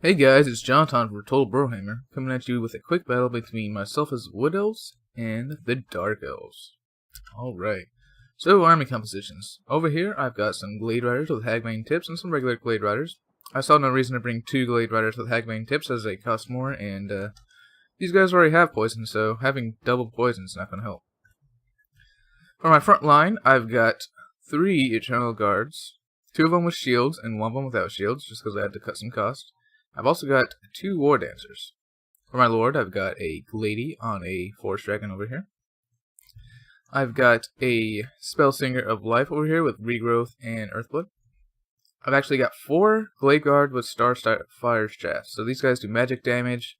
Hey guys, it's JonTaun for Total Brohammer, coming at you with a quick battle between myself as Wood Elves and the Dark Elves. Alright, so army compositions. Over here, I've got some Glade Riders with Hagbane tips and some regular Glade Riders. I saw no reason to bring two Glade Riders with Hagbane tips as they cost more, and these guys already have poison, so having double poison is not going to help. For my front line, I've got 3 Eternal Guards, 2 of them with shields and 1 of them without shields, just because I had to cut some cost. I've also got 2 War Dancers. For my Lord, I've got a Glady on a Forest Dragon over here. I've got a Spellsinger of Life over here with Regrowth and Earthblood. I've actually got 4 Glade Guard with Fire Shafts. So these guys do magic damage,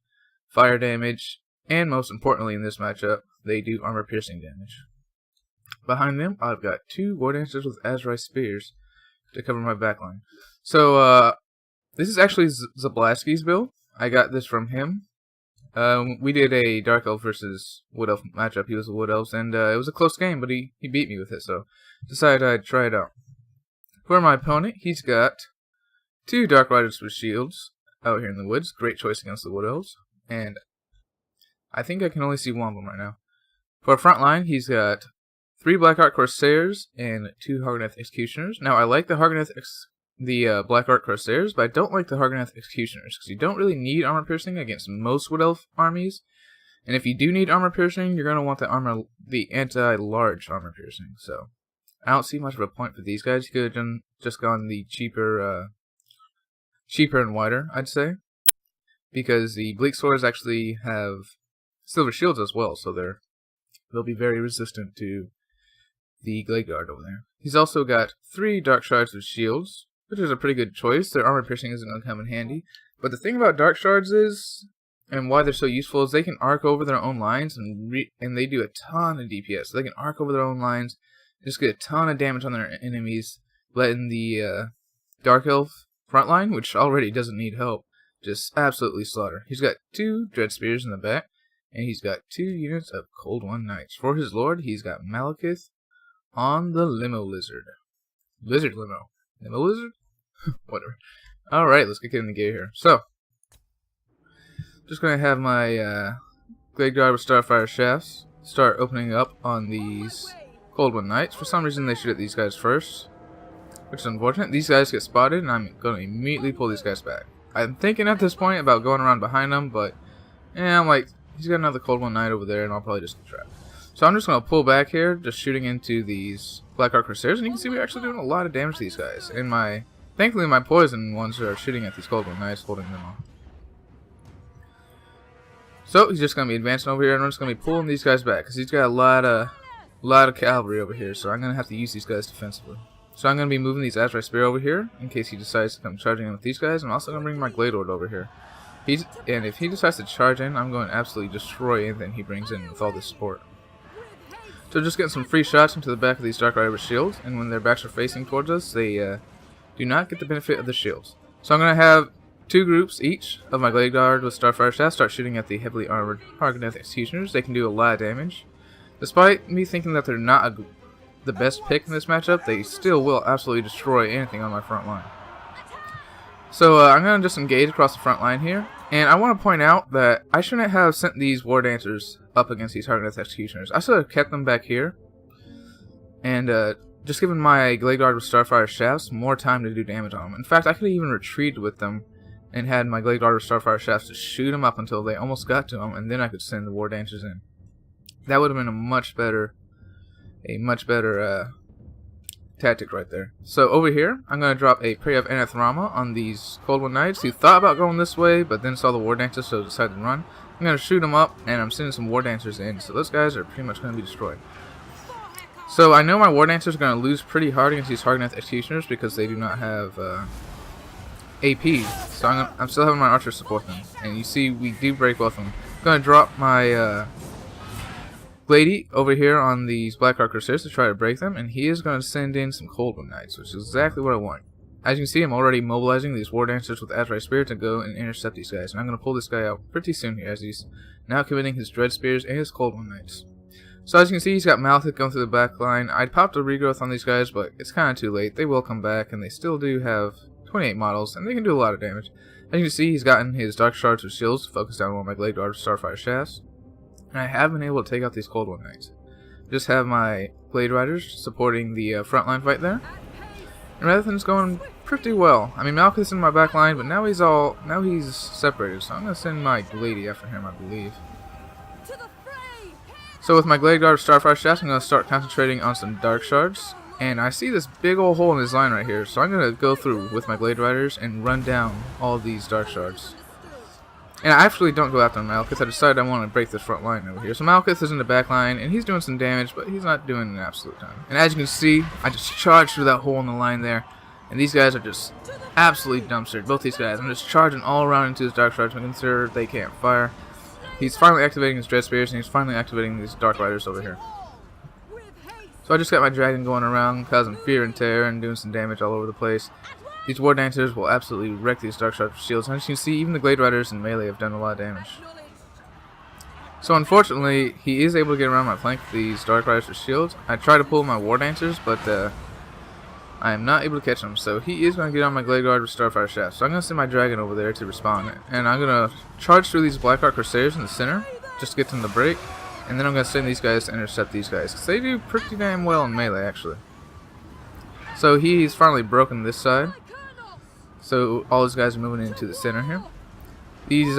fire damage, and most importantly in this matchup, they do armor piercing damage. Behind them, I've got 2 War Dancers with Azrai Spears to cover my backline. So, this is actually Zablaski's build. I got this from him. We did a Dark Elf versus Wood Elf matchup. He was a Wood Elves, and it was a close game, but he beat me with it, so decided I'd try it out. For my opponent, he's got 2 Dark Riders with shields out here in the woods. Great choice against the Wood Elves, and I think I can only see one of them right now. For our front line, he's got 3 Blackheart Corsairs and 2 Hargoneth Executioners. Now, I like the Blackheart Corsairs, but I don't like the Hargoneth Executioners, because you don't really need armor piercing against most Wood Elf armies. And if you do need armor piercing, you're going to want the anti-large armor piercing. So, I don't see much of a point for these guys. You could have just gone the cheaper and wider, I'd say. Because the Bleak Swords actually have silver shields as well, so they'll be very resistant to the Glade Guard over there. He's also got 3 Dark Shards with shields, which is a pretty good choice. Their armor piercing isn't going to come in handy. But the thing about Dark Shards is, and why they're so useful, is they can arc over their own lines, and they do a ton of DPS. So they can arc over their own lines, just get a ton of damage on their enemies, letting the Dark Elf front line, which already doesn't need help, just absolutely slaughter. He's got 2 Dread Spears in the back, and he's got 2 units of Cold One Knights. For his Lord, he's got Malekith on the Limo Lizard. Lizard Limo. Limo Lizard? Whatever. Alright, let's get into gear here. So, just going to have my Glade Guard with Starfire Shafts start opening up on these Cold One Knights. For some reason, they shoot at these guys first, which is unfortunate. These guys get spotted, and I'm going to immediately pull these guys back. I'm thinking at this point about going around behind them, but I'm like, he's got another Cold One Knight over there, and I'll probably just get trapped. So I'm just going to pull back here, just shooting into these Blackheart Corsairs, and you can see we're actually doing a lot of damage to these guys. And thankfully my poison ones are shooting at these Cold One Knights, holding them off. So he's just going to be advancing over here, and I'm just going to be pulling these guys back, because he's got a lot of cavalry over here, so I'm going to have to use these guys defensively. So I'm going to be moving these Azrai Spear over here, in case he decides to come charging in with these guys. I'm also going to bring my Glade Lord over here. And if he decides to charge in, I'm going to absolutely destroy anything he brings in with all this support. So just getting some free shots into the back of these Dark Rider shields, and when their backs are facing towards us, they do not get the benefit of the shields. So I'm going to have 2 groups each of my Glade Guard with Starfire Shafts start shooting at the heavily armored Hargoneth Executioners. They can do a lot of damage. Despite me thinking that they're not the best pick in this matchup, they still will absolutely destroy anything on my front line. So I'm going to just engage across the front line here. And I want to point out that I shouldn't have sent these War Dancers up against these Hargoneth Executioners. I should have kept them back here. And just given my Glade Guard with Starfire Shafts more time to do damage on them. In fact, I could have even retreated with them and had my Glade Guard with Starfire Shafts to shoot them up until they almost got to them. And then I could send the War Dancers in. That would have been a much better tactic right there. So over here, I'm going to drop a Prey of Anathrama on these Cold One Knights who thought about going this way, but then saw the War Dancers, so decided to run. I'm going to shoot them up, and I'm sending some War Dancers in, so those guys are pretty much going to be destroyed. So I know my War Dancers are going to lose pretty hard against these Hargoneth Executioners because they do not have AP, so I'm still having my archers support them. And you see, we do break both of them. I'm going to drop my Glady over here on these Blackheart Corsairs to try to break them, and he is going to send in some Cold One Knights, which is exactly what I want. As you can see, I'm already mobilizing these War Dancers with Azrai Spear to go and intercept these guys, and I'm going to pull this guy out pretty soon here as he's now committing his Dread Spears and his Cold One Knights. So as you can see, he's got Malekith going through the back line. I'd popped a Regrowth on these guys, but it's kind of too late. They will come back, and they still do have 28 models, and they can do a lot of damage. As you can see, he's gotten his Dark Shards with shields to focus down on my Glade Guard Starfire Shafts. And I have been able to take out these Cold One Knights. Just have my Glade Riders supporting the frontline fight there. And everything's going pretty well. I mean, Malekith's in my back line, but now he's separated, so I'm going to send my Glady after him, I believe. So with my Glade Guard Starfire Shafts, I'm going to start concentrating on some Dark Shards. And I see this big old hole in his line right here, so I'm going to go through with my Glade Riders and run down all these Dark Shards. And I actually don't go after Malekith. I decided I want to break this front line over here. So Malekith is in the back line, and he's doing some damage, but he's not doing an absolute ton. And as you can see, I just charged through that hole in the line there. And these guys are just absolutely dumpstered. Both these guys. I'm just charging all around into his Dark Shards, making sure they can't fire. He's finally activating his Dread Spears, and he's finally activating these Dark Riders over here. So I just got my dragon going around, causing fear and terror, and doing some damage all over the place. These War Dancers will absolutely wreck these Dark Shards with shields. And as you can see, even the Glade Riders in melee have done a lot of damage. So unfortunately, he is able to get around my flank with these Dark Riders with shields. I try to pull my War Dancers, but I am not able to catch him. So he is going to get on my Glade Guard with Starfire Shafts. So I'm going to send my dragon over there to respawn it. And I'm going to charge through these Blackheart Crusaders in the center, just to get them to break. And then I'm going to send these guys to intercept these guys, because they do pretty damn well in melee, actually. So he's finally broken this side. So all these guys are moving into the center here. These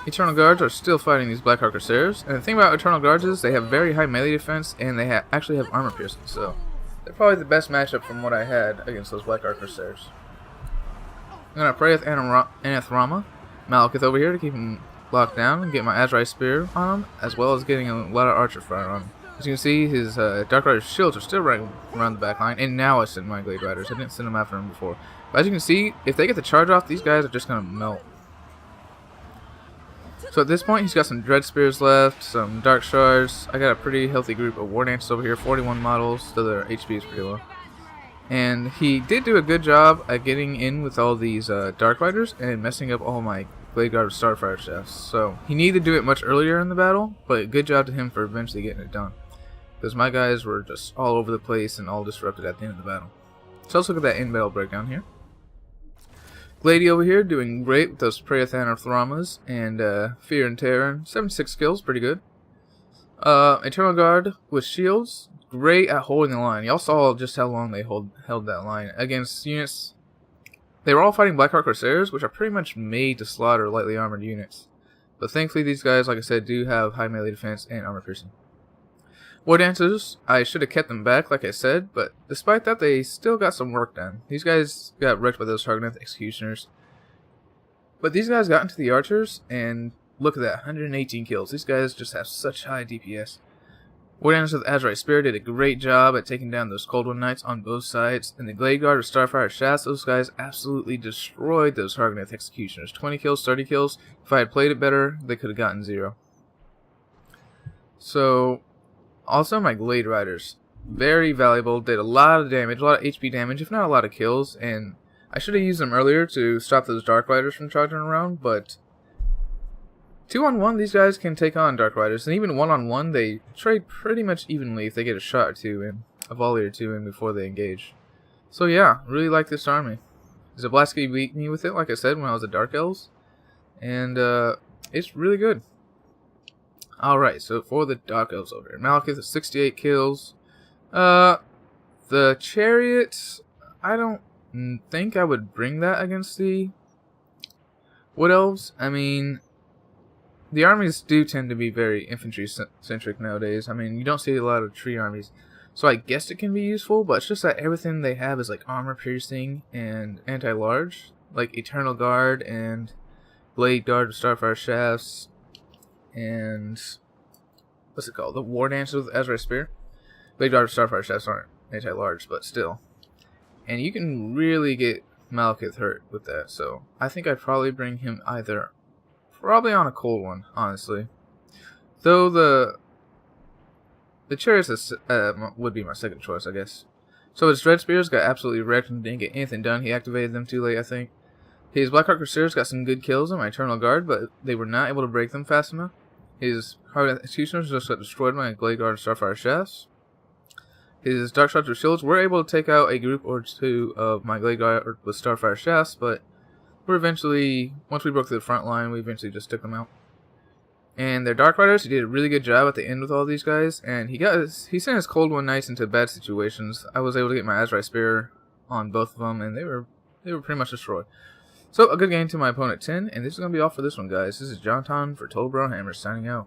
Eternal Guards are still fighting these Blackheart Crusaders. And the thing about Eternal Guards is they have very high melee defense, and they actually have armor piercing. So they're probably the best matchup from what I had against those Blackheart Crusaders. I'm going to pray with Anathrama, Malekith over here to keep him locked down and get my Azrai Spear on him, as well as getting a lot of Archer Fire on him. As you can see, his Dark Rider shields are still right around the back line, and now I send my Glade Riders. I didn't send them after him before. But as you can see, if they get the charge off, these guys are just going to melt. So at this point, he's got some Dread Spears left, some Dark Shards. I got a pretty healthy group of War Dancers over here, 41 models, so their HP is pretty low. And he did do a good job at getting in with all these Dark Riders and messing up all my Glade Guard with Starfire Shafts. So he needed to do it much earlier in the battle, but good job to him for eventually getting it done. Because my guys were just all over the place and all disrupted at the end of the battle. So let's look at that in-battle breakdown here. Glady over here doing great with those Praethanarthramas and Fear and Terror. 76 kills, pretty good. Eternal Guard with shields, great at holding the line. Y'all saw just how long they held that line against units. They were all fighting Blackheart Crusaders, which are pretty much made to slaughter lightly armored units. But thankfully these guys, like I said, do have high melee defense and armor piercing. War Dancers, I should have kept them back, like I said, but despite that, they still got some work done. These guys got wrecked by those Targoneth Executioners. But these guys got into the Archers, and look at that, 118 kills. These guys just have such high DPS. War Dancers with Azrai Spear did a great job at taking down those Cold One Knights on both sides. And the Glade Guard with Starfire Shafts, those guys absolutely destroyed those Targoneth Executioners. 20 kills, 30 kills. If I had played it better, they could have gotten 0. So also my Glade Riders, very valuable, did a lot of damage, a lot of HP damage, if not a lot of kills, and I should have used them earlier to stop those Dark Riders from charging around, but 2-on-1 these guys can take on Dark Riders, and even 1-on-1 they trade pretty much evenly if they get a shot or two in, a volley or two in before they engage. So yeah, really like this army. Zablaski beat me with it, like I said, when I was at Dark Elves, and it's really good. Alright, so for the Dark Elves over here, Malekith has 68 kills. The Chariot, I don't think I would bring that against the Wood Elves. I mean, the armies do tend to be very infantry-centric nowadays. I mean, you don't see a lot of tree armies. So I guess it can be useful, but it's just that everything they have is like armor-piercing and anti-large. Like Eternal Guard and Blade Guard with Starfire Shafts. And what's it called? The War Dancers with Azrai Spear. Blade Guard with Starfire Shafts aren't anti-large, but still. And you can really get Malekith hurt with that. So I think I'd probably bring him either, probably on a cold one, honestly. Though the Chariots is, would be my second choice, I guess. So his Dread Spears got absolutely wrecked and didn't get anything done. He activated them too late, I think. His Blackheart Crusaders got some good kills on my Eternal Guard, but they were not able to break them fast enough. His Targoneth Executioners just got destroyed by my Glade Guard and Starfire Shafts. His Dark Shards with Shields were able to take out a group or two of my Glade Guard with Starfire Shafts, but once we broke through the front line, we eventually just took them out. And their Dark Riders, he did a really good job at the end with all these guys, and he sent his Cold One Knights into bad situations. I was able to get my Azrai Spear on both of them, and they were pretty much destroyed. So, a good game to my opponent 10, and this is going to be all for this one, guys. This is JonTaun for Total Brohammer signing out.